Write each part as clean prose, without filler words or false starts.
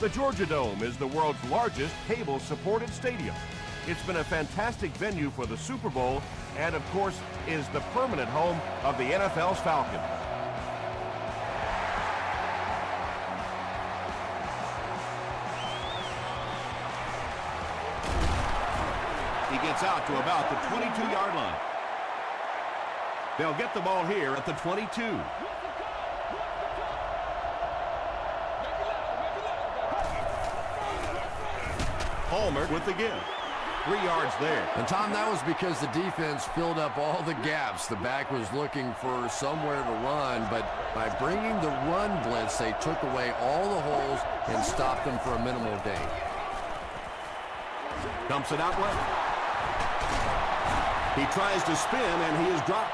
The Georgia Dome is the world's largest cable-supported stadium. It's been a fantastic venue for the Super Bowl and, of course, is the permanent home of the NFL's Falcons. He gets out to about the 22-yard line. They'll get the ball here at the 22. Palmer with the give. 3 yards there. And, Tom, that was because the defense filled up all the gaps. The back was looking for somewhere to run, but by bringing the run blitz, they took away all the holes and stopped them for a minimal gain. Dumps it out left. He tries to spin, and he is dropped.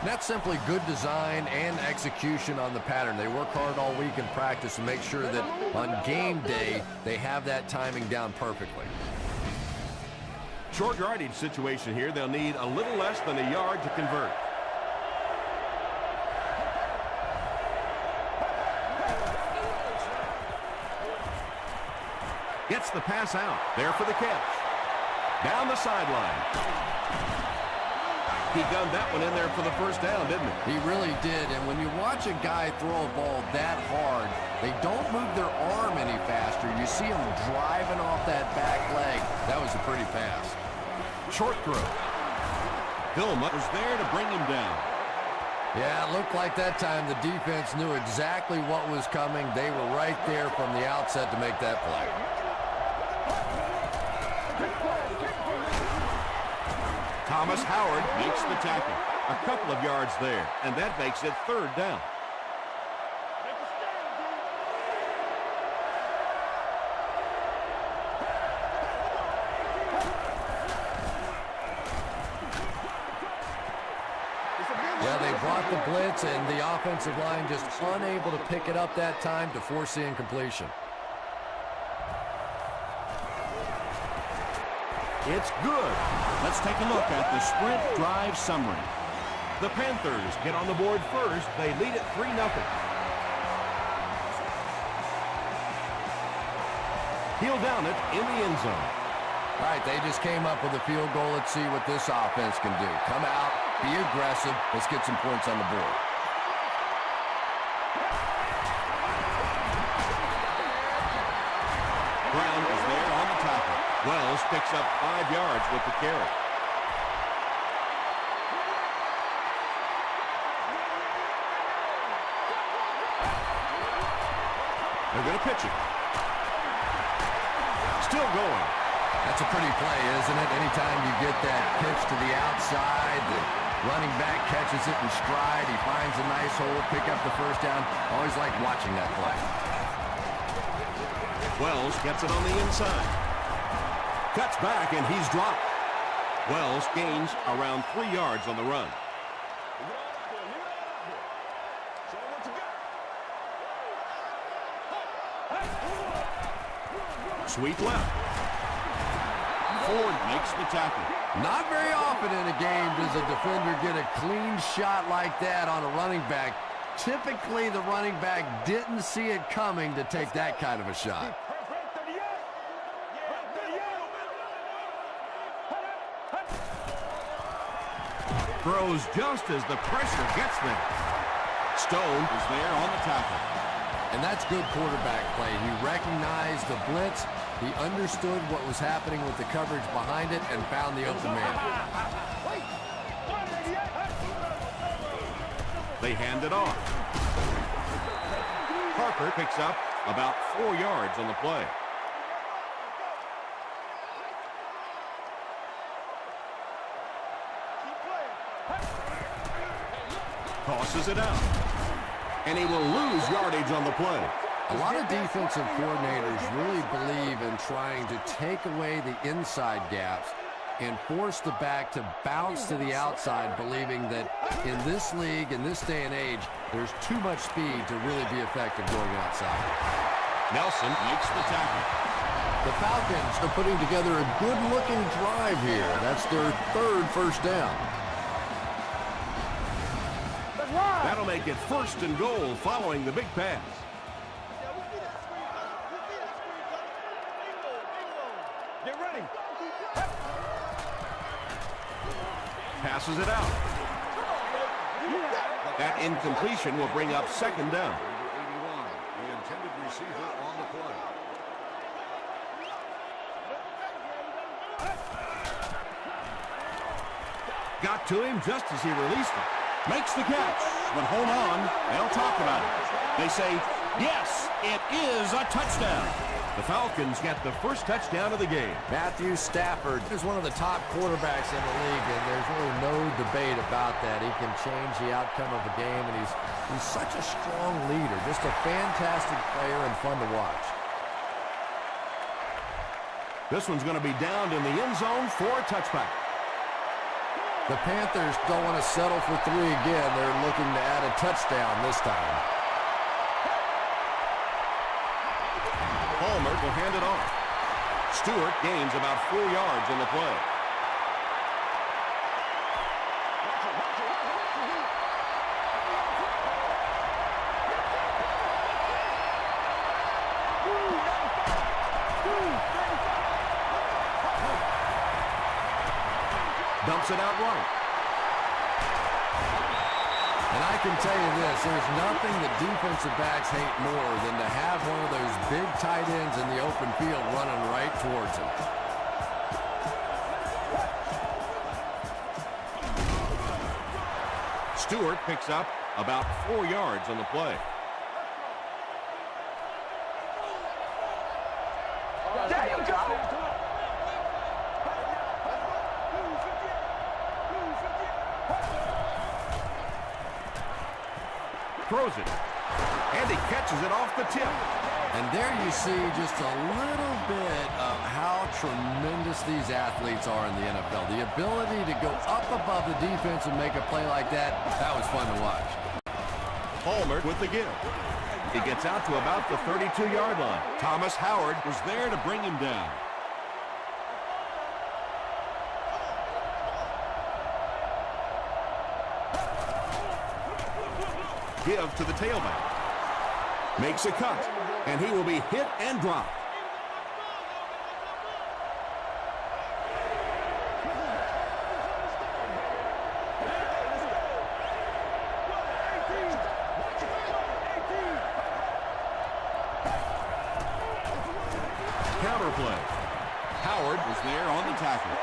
That's simply good design and execution on the pattern. They work hard all week in practice to make sure that on game day they have that timing down perfectly. Short yardage situation here. They'll need a little less than a yard to convert. Gets the pass out. There for the catch. Down the sideline. He gunned that one in there for the first down, didn't he? He really did, and when you watch a guy throw a ball that hard, they don't move their arm any faster. You see him driving off that back leg. That was a pretty pass. Short throw. Vilma was there to bring him down. Yeah, it looked like that time the defense knew exactly what was coming. They were right there from the outset to make that play. Thomas Howard makes the tackle. A couple of yards there, and that makes it 3rd down. Yeah, they brought the blitz, and the offensive line just unable to pick it up that time to force the incompletion. It's good. Let's take a look at the sprint drive summary. The Panthers get on the board first. They lead it 3-0. He'll down it in the end zone. All right, they just came up with a field goal. Let's see what this offense can do. Come out, be aggressive. Let's get some points on the board. Brown is there on the tackle. Wells picks up 5 yards with the carry. They're going to pitch it. Still going. That's a pretty play, isn't it? Anytime you get that pitch to the outside, the running back catches it in stride. He finds a nice hole, pick up the first down. Always like watching that play. Wells gets it on the inside. Cuts back, and he's dropped. Wells gains around 3 yards on the run. Sweep left. Ford makes the tackle. Not very often in a game does a defender get a clean shot like that on a running back. Typically, the running back didn't see it coming to take that kind of a shot. Throws just as the pressure gets there. Stone is there on the tackle. And that's good quarterback play. He recognized the blitz. He understood what was happening with the coverage behind it and found the open man. They hand it off. Parker picks up about 4 yards on the play. Tosses it out. And he will lose yardage on the play. A lot of defensive coordinators really believe in trying to take away the inside gaps and force the back to bounce to the outside, believing that in this league, in this day and age, there's too much speed to really be effective going outside. Nelson makes the tackle. The Falcons are putting together a good-looking drive here. That's their 3rd first down. That'll make it 1st and goal following the big pass. passes it out. That incompletion will bring up second down. The intended receiver on the play. Got to him just as he released it. Makes the catch, but hold on, they'll talk about it. They say, yes, it is a touchdown. The Falcons get the first touchdown of the game. Matthew Stafford is one of the top quarterbacks in the league, and there's really no debate about that. He can change the outcome of a game, and he's such a strong leader. Just a fantastic player and fun to watch. This one's going to be downed in the end zone for a touchback. The Panthers don't want to settle for 3 again. They're looking to add a touchdown this time. Palmer will hand it off. Stewart gains about 4 yards in the play. Dumps it out right. And I can tell you this, there's nothing that defensive backs hate more than to have one of those big tight ends in the open field running right towards him. Stewart picks up about 4 yards on the play. There you go. Throws it. And he catches it off the tip. And there you see just a little bit of how tremendous these athletes are in the NFL. The ability to go up above the defense and make a play like that, that was fun to watch. Palmer with the give. He gets out to about the 32-yard line. Thomas Howard was there to bring him down. Give to the tailback. Makes a cut, and he will be hit and dropped. Counter play. Howard was there on the tackle.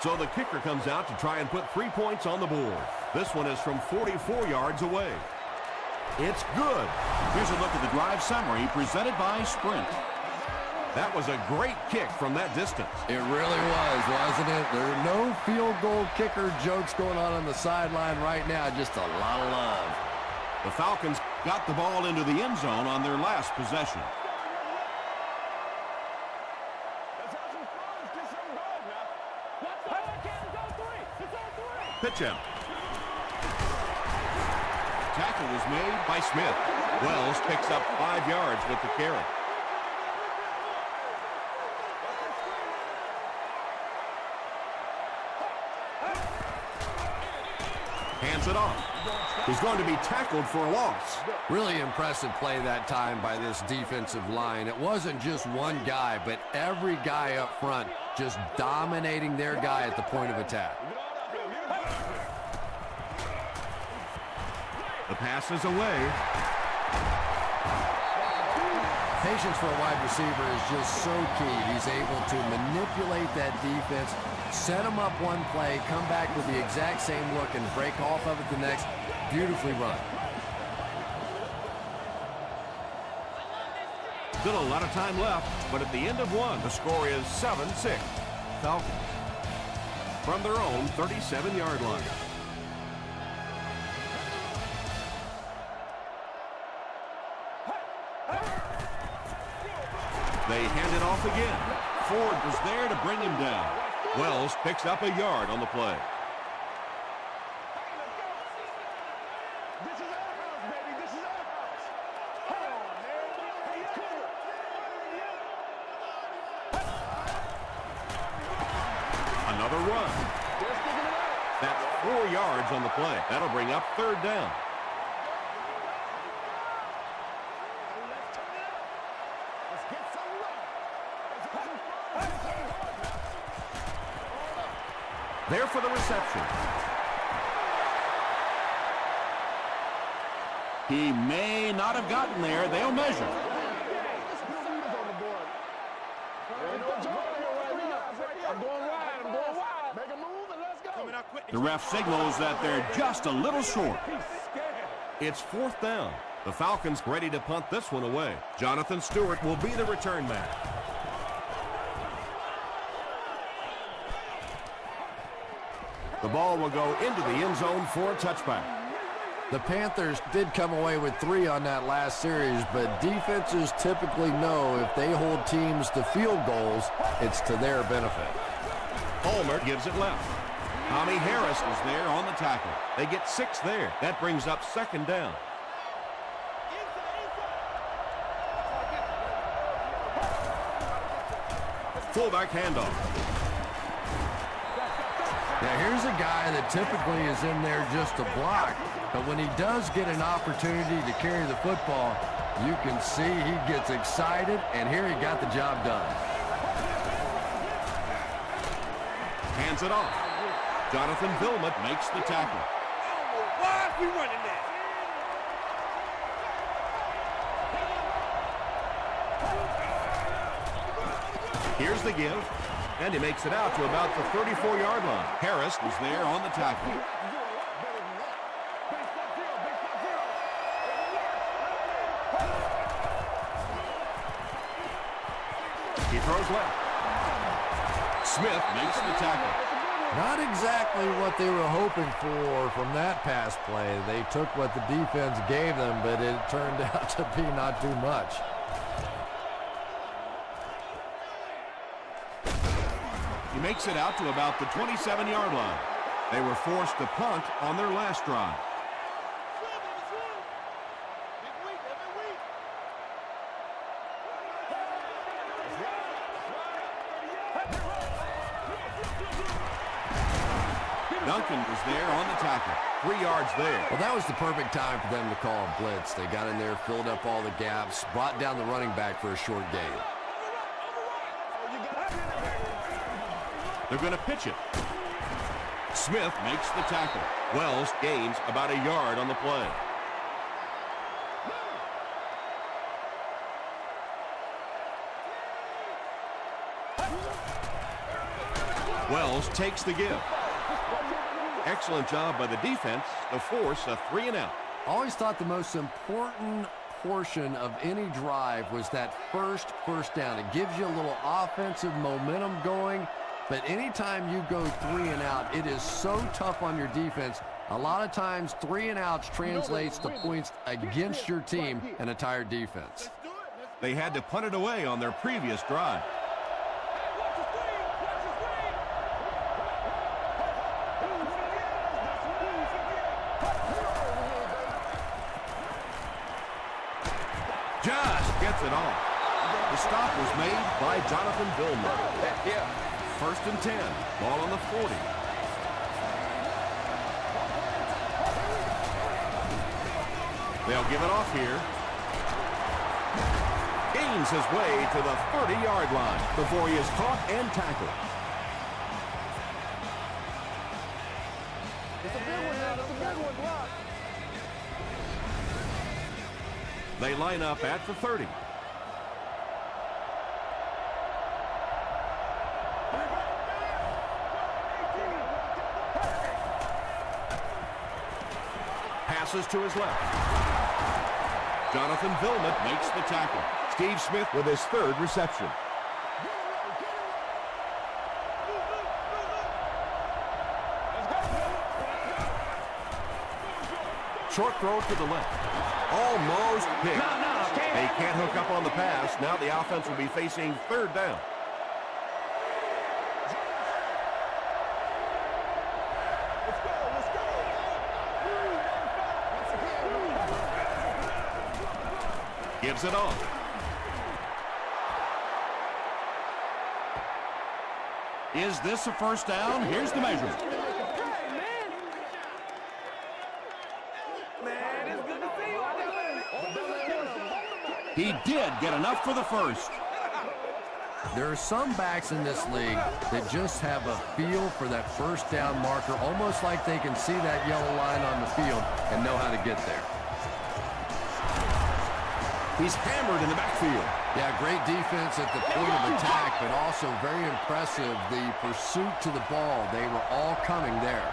So the kicker comes out to try and put 3 points on the board. This one is from 44 yards away. It's good. Here's a look at the drive summary presented by Sprint. That was a great kick from that distance. It really was, wasn't it? There are no field goal kicker jokes going on the sideline right now. Just a lot of love. The Falcons got the ball into the end zone on their last possession. Pitch out. Tackle was made by Smith. Wells picks up 5 yards with the carry. Hands it off. He's going to be tackled for a loss. Really impressive play that time by this defensive line. It wasn't just one guy, but every guy up front just dominating their guy at the point of attack. The pass is away. Patience for a wide receiver is just so key. He's able to manipulate that defense, set them up one play, come back with the exact same look, and break off of it the next. Beautifully run. Still a lot of time left, but at the end of one, the score is 7-6. Falcons from their own 37-yard line. They hand it off again. Ford was there to bring him down. Wells picks up a yard on the play. Another run. That's 4 yards on the play. That'll bring up third down. There for the reception. He may not have gotten there. They'll measure. The ref signals that they're just a little short. It's 4th down. The Falcons ready to punt this one away. Jonathan Stewart will be the return man. The ball will go into the end zone for a touchback. The Panthers did come away with 3 on that last series, but defenses typically know if they hold teams to field goals, it's to their benefit. Palmer gives it left. Tommy Harris is there on the tackle. They get 6 there. That brings up 2nd down. Fullback handoff. Now here's a guy that typically is in there just to block, but when he does get an opportunity to carry the football, you can see he gets excited, and here he got the job done. Hands it off. Jonathan Vilmot makes the tackle. Why are we running that? Here's the give, and he makes it out to about the 34-yard line. Harris was there on the tackle. He throws left. Smith makes the tackle. Not exactly what they were hoping for from that pass play. They took what the defense gave them, but it turned out to be not too much. He makes it out to about the 27-yard line. They were forced to punt on their last drive. Duncan was there on the tackle. 3 yards there. Well, that was the perfect time for them to call a blitz. They got in there, filled up all the gaps, brought down the running back for a short gain. They're going to pitch it. Smith makes the tackle. Wells gains about a yard on the play. Wells takes the give. Excellent job by the defense to force a 3-and-out. Always thought the most important portion of any drive was that first down. It gives you a little offensive momentum going, but anytime you go 3-and-out, it is so tough on your defense. A lot of times 3-and-outs translates to points against your team and a tired defense. They had to punt it away on their previous drive. Just gets it off. The stop was made by Jonathan Vilmot. 1st and 10. Ball on the 40. They'll give it off here. Gains his way to the 30-yard line before he is caught and tackled. It's a big one now. It's a big one. Block. They line up at the 30. Passes to his left. Jonathan Vilmot makes the tackle. Steve Smith with his 3rd reception. Short throw to the left. Almost hit. They can't hook up on the pass. Now the offense will be facing 3rd down. Gives it off. Is this a 1st down? Here's the measurement. He did get enough for the 1st. There are some backs in this league that just have a feel for that first down marker, almost like they can see that yellow line on the field and know how to get there. He's hammered in the backfield. Yeah, great defense at the point of attack, but also very impressive, the pursuit to the ball. They were all coming there.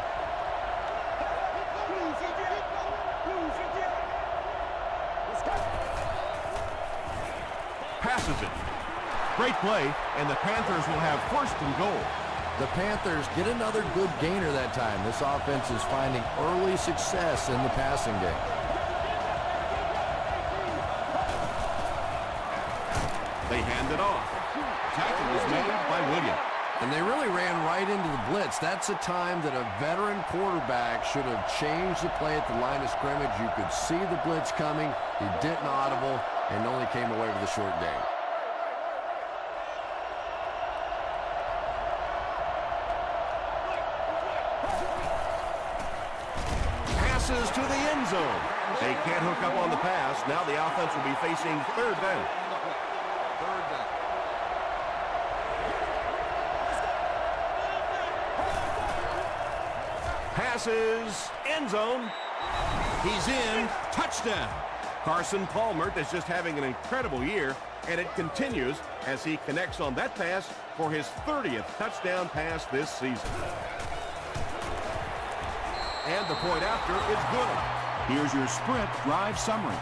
Passes it. Great play, and the Panthers will have first and goal. The Panthers get another good gainer that time. This offense is finding early success in the passing game. They hand it off. Tackle is made by Williams. And they really ran right into the blitz. That's a time that a veteran quarterback should have changed the play at the line of scrimmage. You could see the blitz coming. He didn't audible and only came away with a short gain. Passes to the end zone. They can't hook up on the pass. Now the offense will be facing third down. Passes, end zone. He's in, touchdown. Carson Palmer is just having an incredible year, and it continues as he connects on that pass for his 30th touchdown pass this season. And the point after is good. Here's your Sprint drive summary.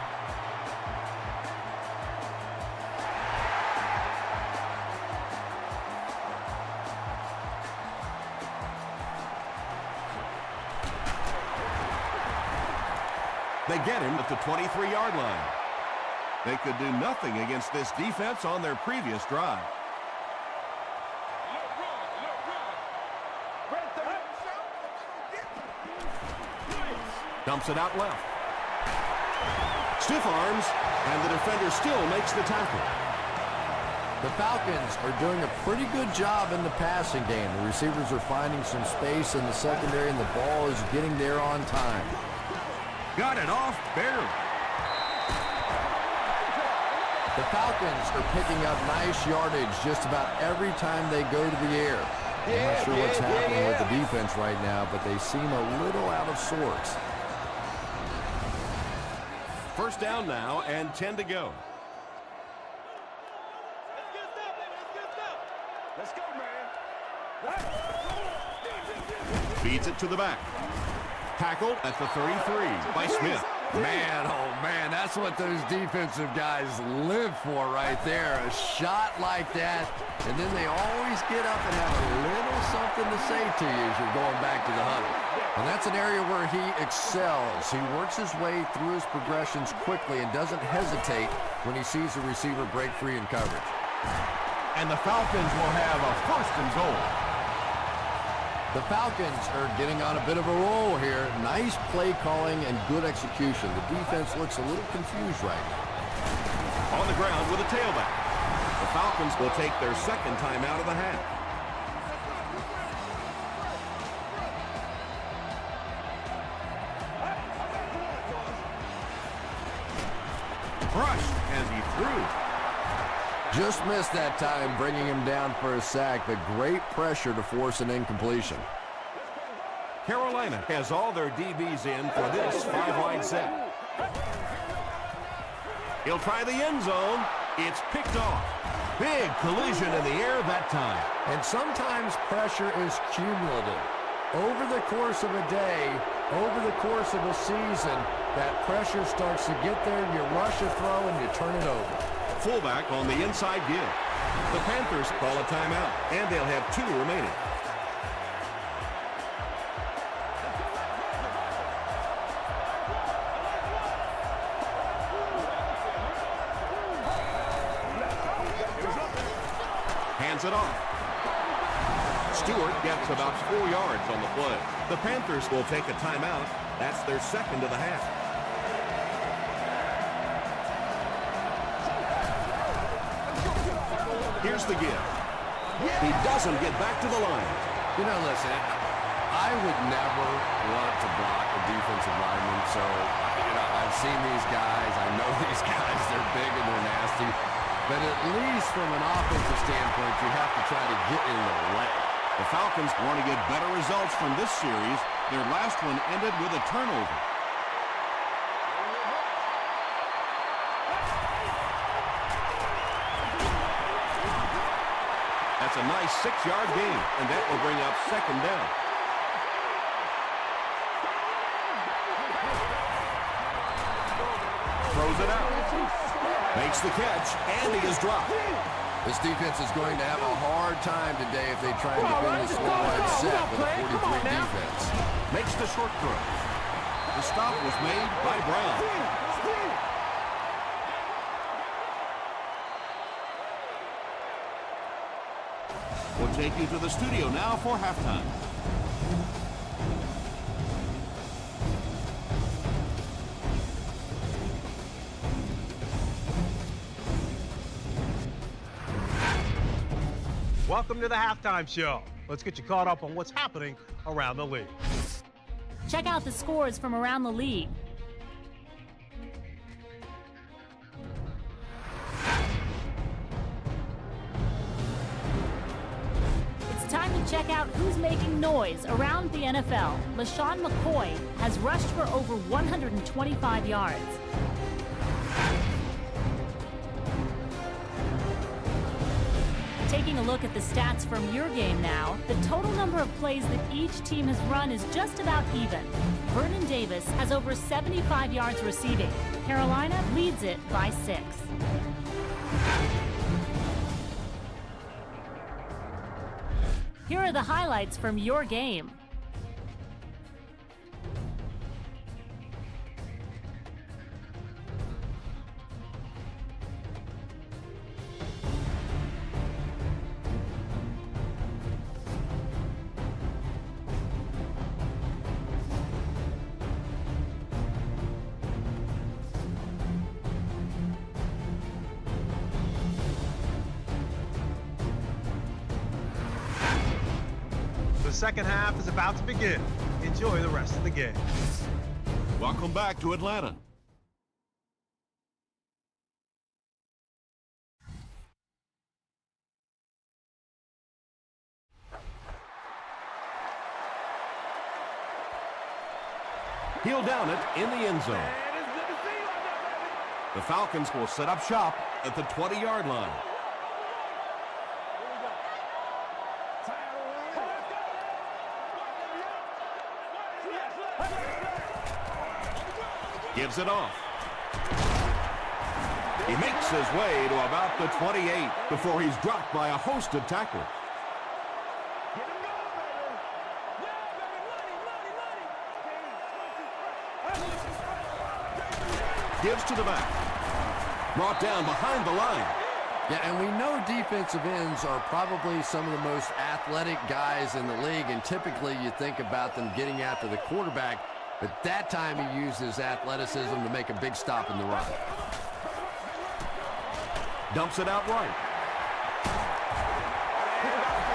They get him at the 23-yard line. They could do nothing against this defense on their previous drive. Dumps it out left. Stiff arms, and the defender still makes the tackle. The Falcons are doing a pretty good job in the passing game. The receivers are finding some space in the secondary, and the ball is getting there on time. Got it off barely. The Falcons are picking up nice yardage just about every time they go to the air. I'm not sure what's happening with the defense right now, but they seem a little out of sorts. First down now and 10 to go. Let's go, man. Feeds it to the back. Tackled at the 33 by Smith. Man, oh man, that's what those defensive guys live for right there. A shot like that, and then they always get up and have a little something to say to you as you're going back to the huddle. And that's an area where he excels. He works his way through his progressions quickly and doesn't hesitate when he sees a receiver break free in coverage. And the Falcons will have a first and goal. The Falcons are getting on a bit of a roll here. Nice play calling and good execution. The defense looks a little confused right now. On the ground with a tailback. The Falcons will take their second time out of the half. Crushed as he threw. Just missed that time, bringing him down for a sack, but great pressure to force an incompletion. Carolina has all their DBs in for this five-wide set. He'll try the end zone. It's picked off. Big collision in the air that time. And sometimes pressure is cumulative. Over the course of a day, over the course of a season, that pressure starts to get there, you rush a throw, and you turn it over. Fullback on the inside give. The Panthers call a timeout, and they'll have 2 remaining. Hands it off. Stewart gets about 4 yards on the play. The Panthers will take a timeout. That's their second of the half. Here's the give. He doesn't get back to the line. You know, listen, I would never want to block a defensive lineman, so, I've seen these guys. I know these guys. They're big and they're nasty. but at least from an offensive standpoint, you have to try to get in the way. The Falcons want to get better results from this series. Their last one ended with a turnover. That's a nice 6-yard gain, and that will bring up second down. Throws it out. Makes the catch, and he is dropped. This defense is going to have a hard time today if they try to defend this low-line set with a 43 defense. Makes the short throw. The stop was made by Brown. We'll take you to the studio now for halftime. Welcome to the halftime show. Let's get you caught up on what's happening around the league. Check out the scores from around the league. It's time to check out who's making noise around the NFL. LaShawn McCoy has rushed for over 125 yards. Taking a look at the stats from your game now, the total number of plays that each team has run is just about even. Vernon Davis has over 75 yards receiving. Carolina leads it by 6. Here are the highlights from your game. The second half is about to begin. Enjoy the rest of the game. Welcome back to Atlanta. He'll down it in the end zone. The Falcons will set up shop at the 20-yard line. Gives it off. He makes his way to about the 28 before he's dropped by a host of tacklers. Gives to the back. Brought down behind the line. Yeah, and we know defensive ends are probably some of the most athletic guys in the league, and typically you think about them getting after the quarterback, but that time he used his athleticism to make a big stop in the run. Dumps it out right.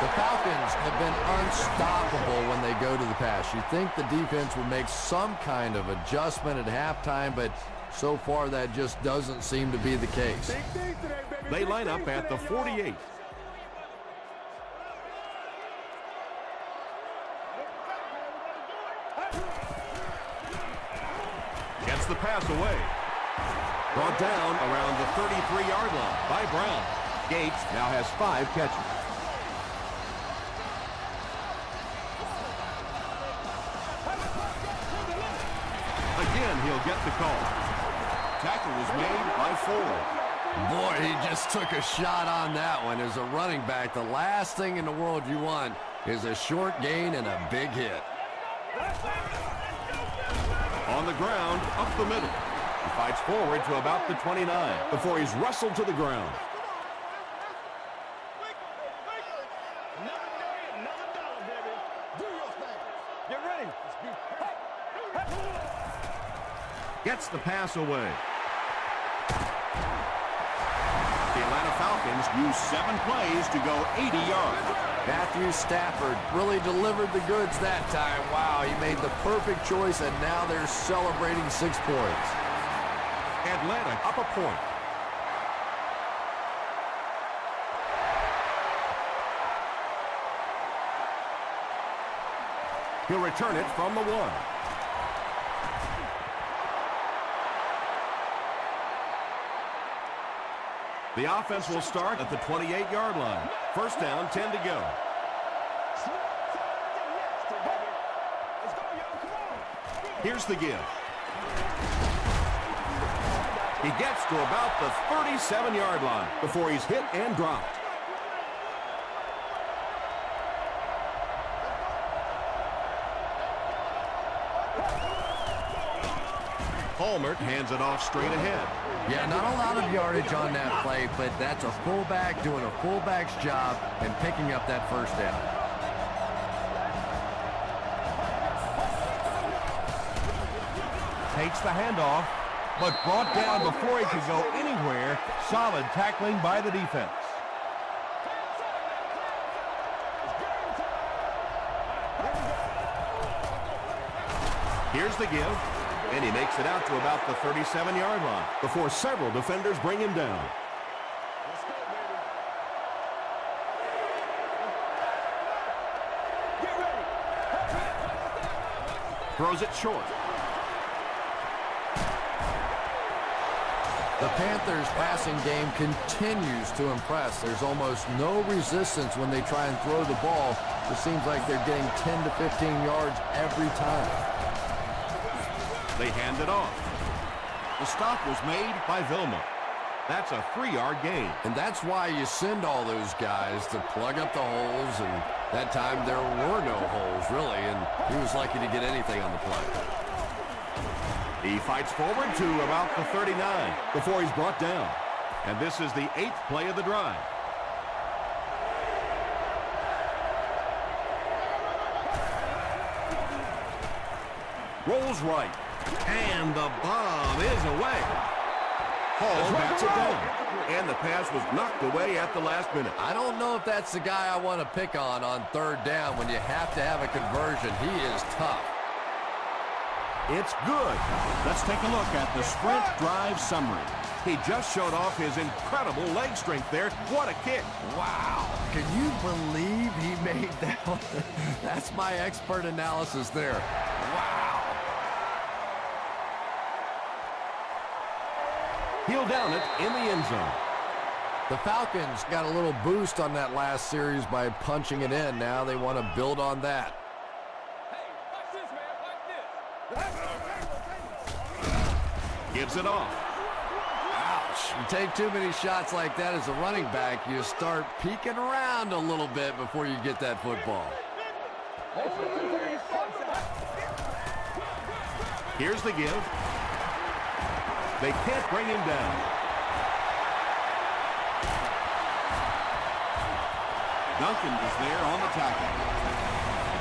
The Falcons have been unstoppable when they go to the pass. You think the defense would make some kind of adjustment at halftime, but so far that just doesn't seem to be the case. They line up at the 48. Gets the pass away. Brought down around the 33-yard line by Brown. Gates now has 5 catches. Again, he'll get the call. Tackle was made by Ford. Boy, he just took a shot on that one. As a running back, the last thing in the world you want is a short gain and a big hit. On the ground, up the middle. He fights forward to about the 29 before he's wrestled to the ground. Gets the pass away. The Atlanta Falcons use 7 plays to go 80 yards. Matthew Stafford really delivered the goods that time. Wow, he made the perfect choice, and now they're celebrating 6 points. Atlanta up a point. He'll return it from the 1. The offense will start at the 28-yard line. First down, 10 to go. Here's the give. He gets to about the 37-yard line before he's hit and dropped. Palmer hands it off straight ahead. Yeah, not a lot of yardage on that play, but that's a fullback doing a fullback's job and picking up that first down. Takes the handoff, but brought down before he could go anywhere. Solid tackling by the defense. Here's the give, and he makes it out to about the 37-yard line before several defenders bring him down. Throws it short. The Panthers' passing game continues to impress. There's almost no resistance when they try and throw the ball. It seems like they're getting 10 to 15 yards every time. They hand it off. The stop was made by Vilma. That's a 3-yard gain. And that's why you send all those guys to plug up the holes, and that time there were no holes, really, and he was lucky to get anything on the play. He fights forward to about the 39 before he's brought down. And this is the 8th play of the drive. Rolls right. And the bomb is away. Hall bats it down. And the pass was knocked away at the last minute. I don't know if that's the guy I want to pick on third down when you have to have a conversion. He is tough. It's good. Let's take a look at the sprint drive summary. He just showed off his incredible leg strength there. What a kick. Wow. Can you believe he made that one? That's my expert analysis there. Wow. He'll down it in the end zone. The Falcons got a little boost on that last series by punching it in. Now they want to build on that. Gives it off. Ouch. You take too many shots like that as a running back, you start peeking around a little bit before you get that football. Here's the give. They can't bring him down. Duncan is there on the tackle.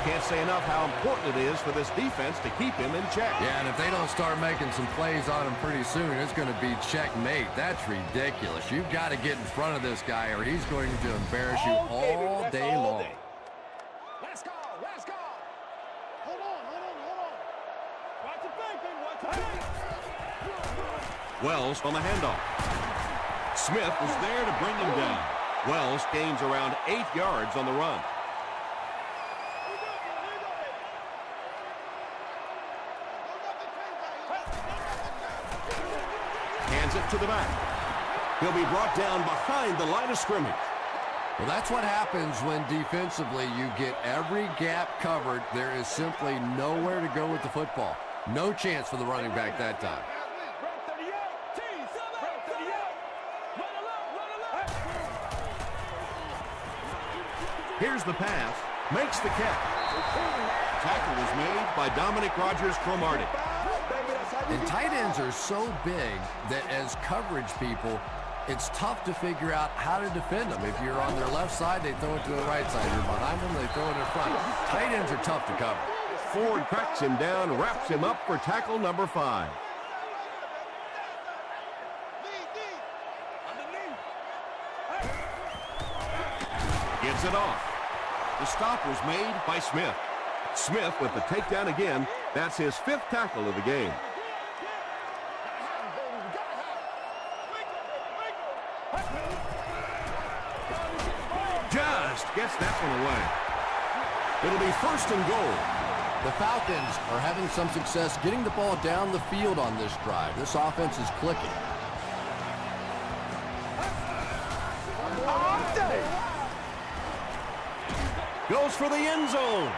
Can't say enough how important it is for this defense to keep him in check. Yeah, and if they don't start making some plays on him pretty soon, it's going to be checkmate. That's ridiculous. You've got to get in front of this guy or he's going to embarrass you all day long. Let's go, let's go. Hold on. Watch it thinking, watch it thinking. Wells on the handoff. Smith was there to bring him down. Wells gains around 8 yards on the run. Hands it to the back. He'll be brought down behind the line of scrimmage. Well, that's what happens when defensively you get every gap covered. There is simply nowhere to go with the football. No chance for the running back that time. Here's the pass. Makes the catch. Tackle is made by Dominic Rodgers-Cromartie. And tight ends are so big that as coverage people, it's tough to figure out how to defend them. If you're on their left side, they throw it to the right side. You're behind them, they throw it in front. Tight ends are tough to cover. Ford cracks him down, wraps him up for tackle number 5. Gives it off. The stop was made by Smith. Smith with the takedown again. That's his 5th tackle of the game. Just gets that one away. It'll be 1st and goal. The Falcons are having some success getting the ball down the field on this drive. This offense is clicking. Goes for the end zone.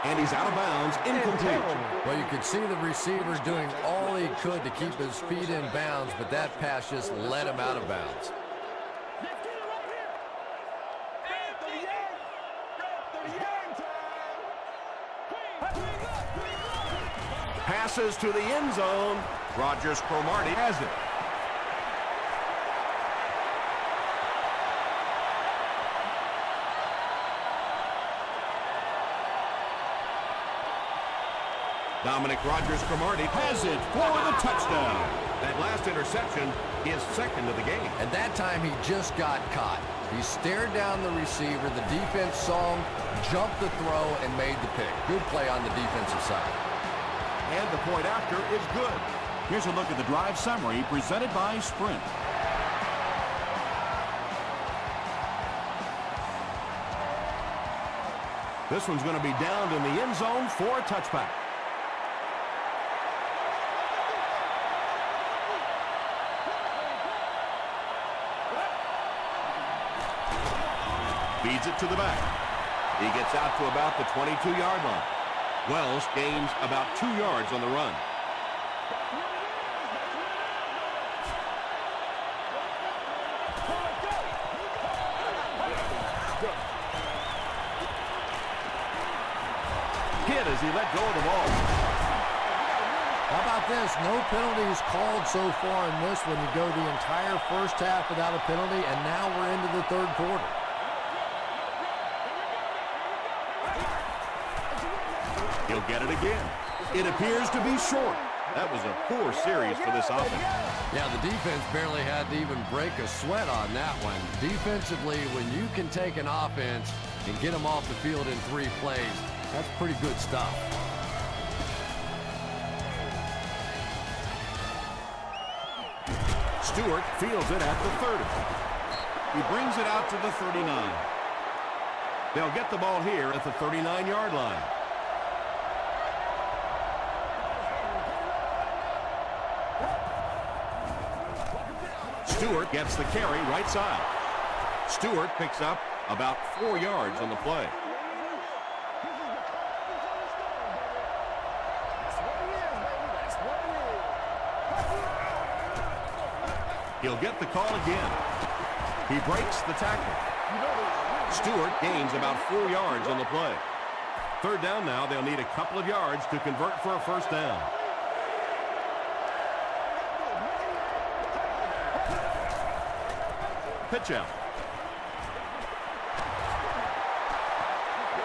And he's out of bounds, incomplete. Well, you could see the receiver doing all he could to keep his feet in bounds, but that pass just let him out of bounds. Passes to the end zone. Rogers Cromartie has it. Dominic Rogers Cromartie has it for the touchdown. That last interception is second of the game. And that time he just got caught. He stared down the receiver. The defense saw him, jumped the throw, and made the pick. Good play on the defensive side. And the point after is good. Here's a look at the drive summary presented by Sprint. This one's going to be downed in the end zone for a touchback. Feeds it to the back. He gets out to about the 22-yard line. Wells gains about 2 yards on the run. Hit as he let go of the ball. How about this? No penalties called so far in this one. You go the entire first half without a penalty, and now we're into the third quarter. He'll get it again. It appears to be short. That was a poor series for this offense. Yeah, the defense barely had to even break a sweat on that one. Defensively, when you can take an offense and get them off the field in 3 plays, that's pretty good stuff. Stewart fields it at the 30. He brings it out to the 39. They'll get the ball here at the 39-yard line. Stewart gets the carry right side. Stewart picks up about 4 yards on the play. He'll get the call again. He breaks the tackle. Stewart gains about 4 yards on the play. Third down now. They'll need a couple of yards to convert for a first down. Pitch out.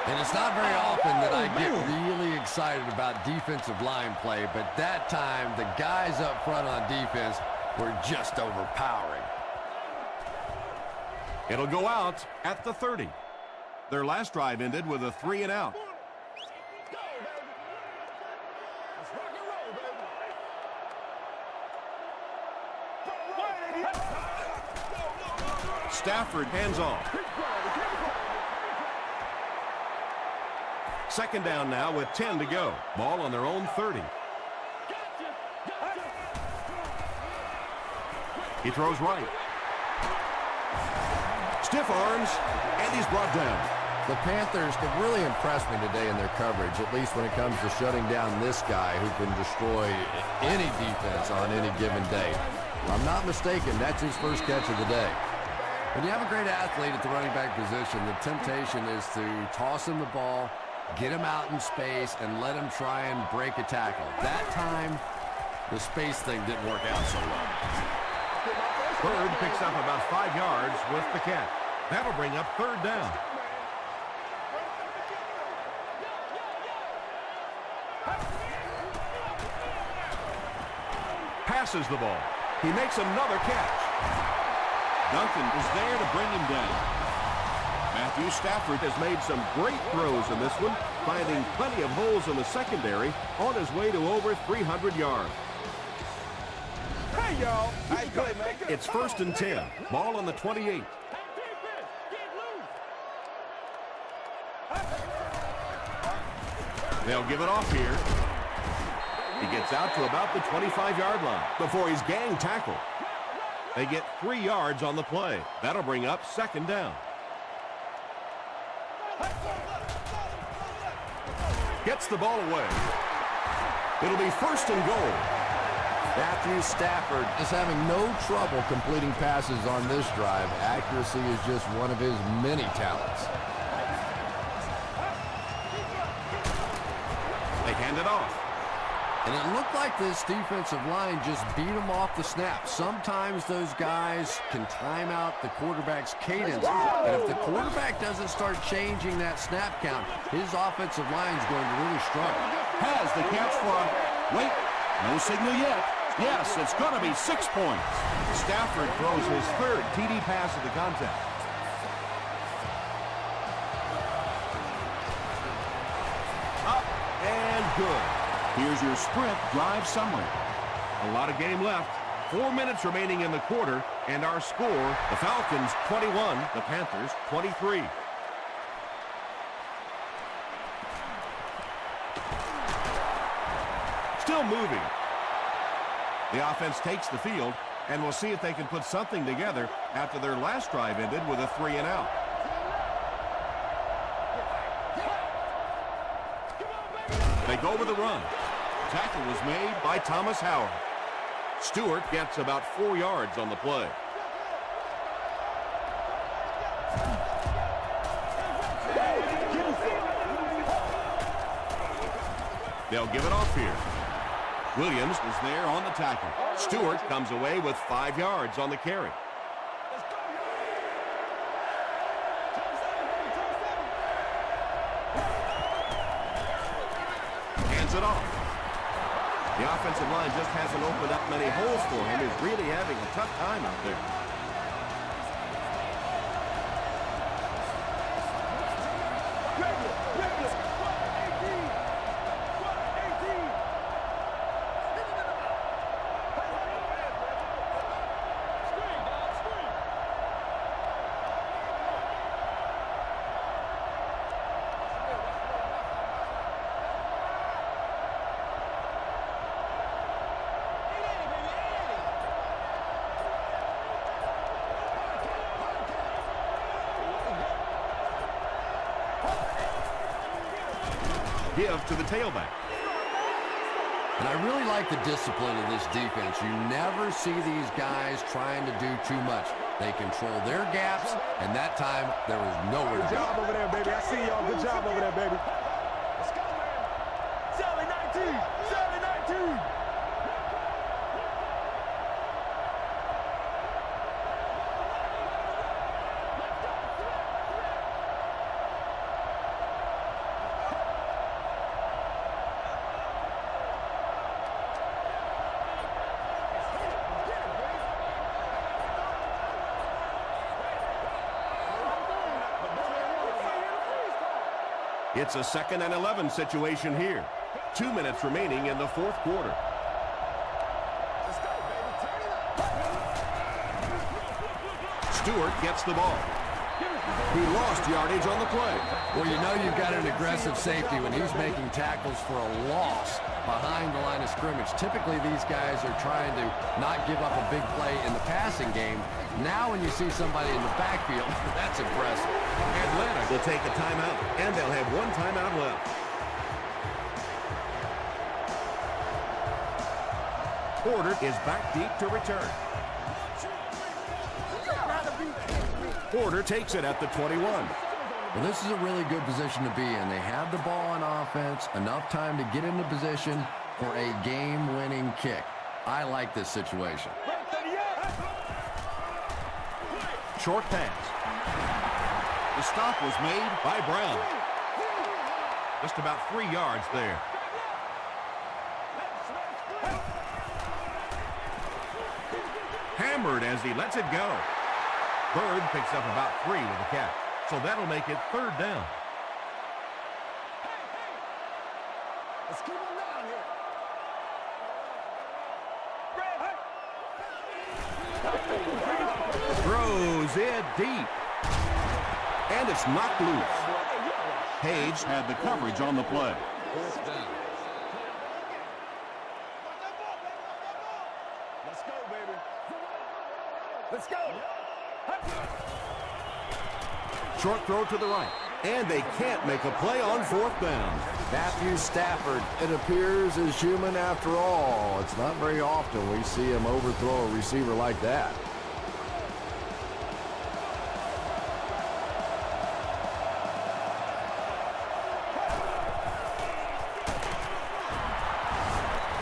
And it's not very often that I get really excited about defensive line play, but that time the guys up front on defense were just overpowering. It'll go out at the 30. Their last drive ended with a 3-and-out. Stafford hands off. Second down now with 10 to go. Ball on their own 30. He throws right. Stiff arms, and he's brought down. The Panthers have really impressed me today in their coverage, at least when it comes to shutting down this guy who can destroy any defense on any given day. If I'm not mistaken, that's his first catch of the day. When you have a great athlete at the running back position, the temptation is to toss him the ball, get him out in space, and let him try and break a tackle. That time, the space thing didn't work out so well. Bird picks up about 5 yards with the catch. That'll bring up third down. Passes the ball. He makes another catch. Duncan is there to bring him down. Matthew Stafford has made some great throws in this one, finding plenty of holes in the secondary on his way to over 300 yards. Hey, y'all. It's first and 10. Ball on the 28. They'll give it off here. He gets out to about the 25-yard line before he's gang tackled. They get 3 yards on the play. That'll bring up second down. Gets the ball away. It'll be first and goal. Matthew Stafford is having no trouble completing passes on this drive. Accuracy is just one of his many talents. They hand it off. And it looked like this defensive line just beat him off the snap. Sometimes those guys can time out the quarterback's cadence. And if the quarterback doesn't start changing that snap count, his offensive line is going to really struggle. Has the catch for a... Wait, no signal yet. Yes, it's going to be 6 points. Stafford throws his third TD pass of the contest. Up and good. Here's your sprint drive summary. A lot of game left. 4 minutes remaining in the quarter, and our score, the Falcons 21, the Panthers 23. Still moving. The offense takes the field, and we'll see if they can put something together after their last drive ended with a 3-and-out. They go with a run. Tackle was made by Thomas Howard. Stewart gets about 4 yards on the play. They'll give it off here. Williams is there on the tackle. Stewart comes away with 5 yards on the carry. Hands it off. The offensive line just hasn't opened up many holes for him. He's really having a tough time out there. Give to the tailback. And I really like the discipline of this defense. You never see these guys trying to do too much. They control their gaps, and that time there was nowhere to go. Good job over there, baby. I see y'all. Good job over there, baby. Let's go, man. Sally 19. Sally 19. It's a 2nd and 11 situation here. 2 minutes remaining in the fourth quarter. Stewart gets the ball. He lost yardage on the play. Well, you know you've got an aggressive safety when he's making tackles for a loss behind the line of scrimmage. Typically, these guys are trying to not give up a big play in the passing game. Now when you see somebody in the backfield, that's impressive. Atlanta will take a timeout, and they'll have 1 timeout left. Porter is back deep to return. Porter takes it at the 21. Well, this is a really good position to be in. They have the ball on offense, enough time to get into position for a game-winning kick. I like this situation. Short pass. The stop was made by Brown. Just about 3 yards there. Hammered as he lets it go. Bird picks up about 3 with the catch. So that'll make it 3rd down. Let's keep him down here. Throws it deep. And it's knocked loose. Page had the coverage on the play. 4th down. Let's go, baby. Let's go. Short throw to the right. And they can't make a play on 4th down. Matthew Stafford, it appears, is human after all. It's not very often we see him overthrow a receiver like that.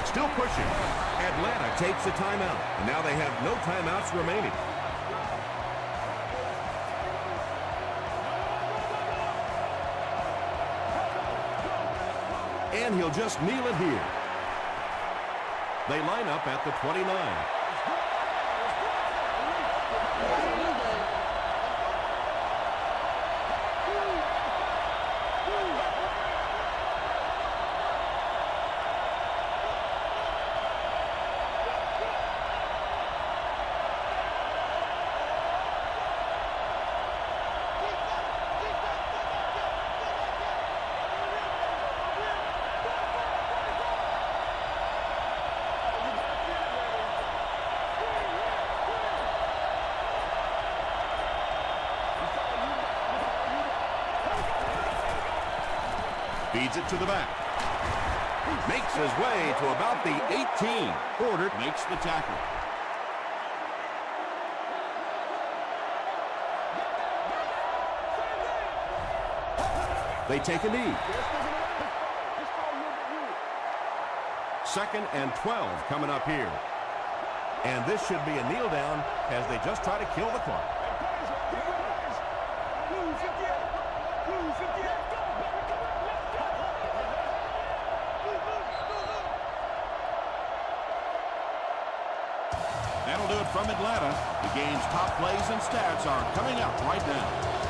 Still pushing. Atlanta takes a timeout. And now they have no timeouts remaining. And he'll just kneel it here. They line up at the 29. Feeds it to the back. Makes his way to about the 18. Porter makes the tackle. They take a knee. 2nd and 12 coming up here. And this should be a kneel down as they just try to kill the clock. That'll do it from Atlanta. The game's top plays and stats are coming up right now.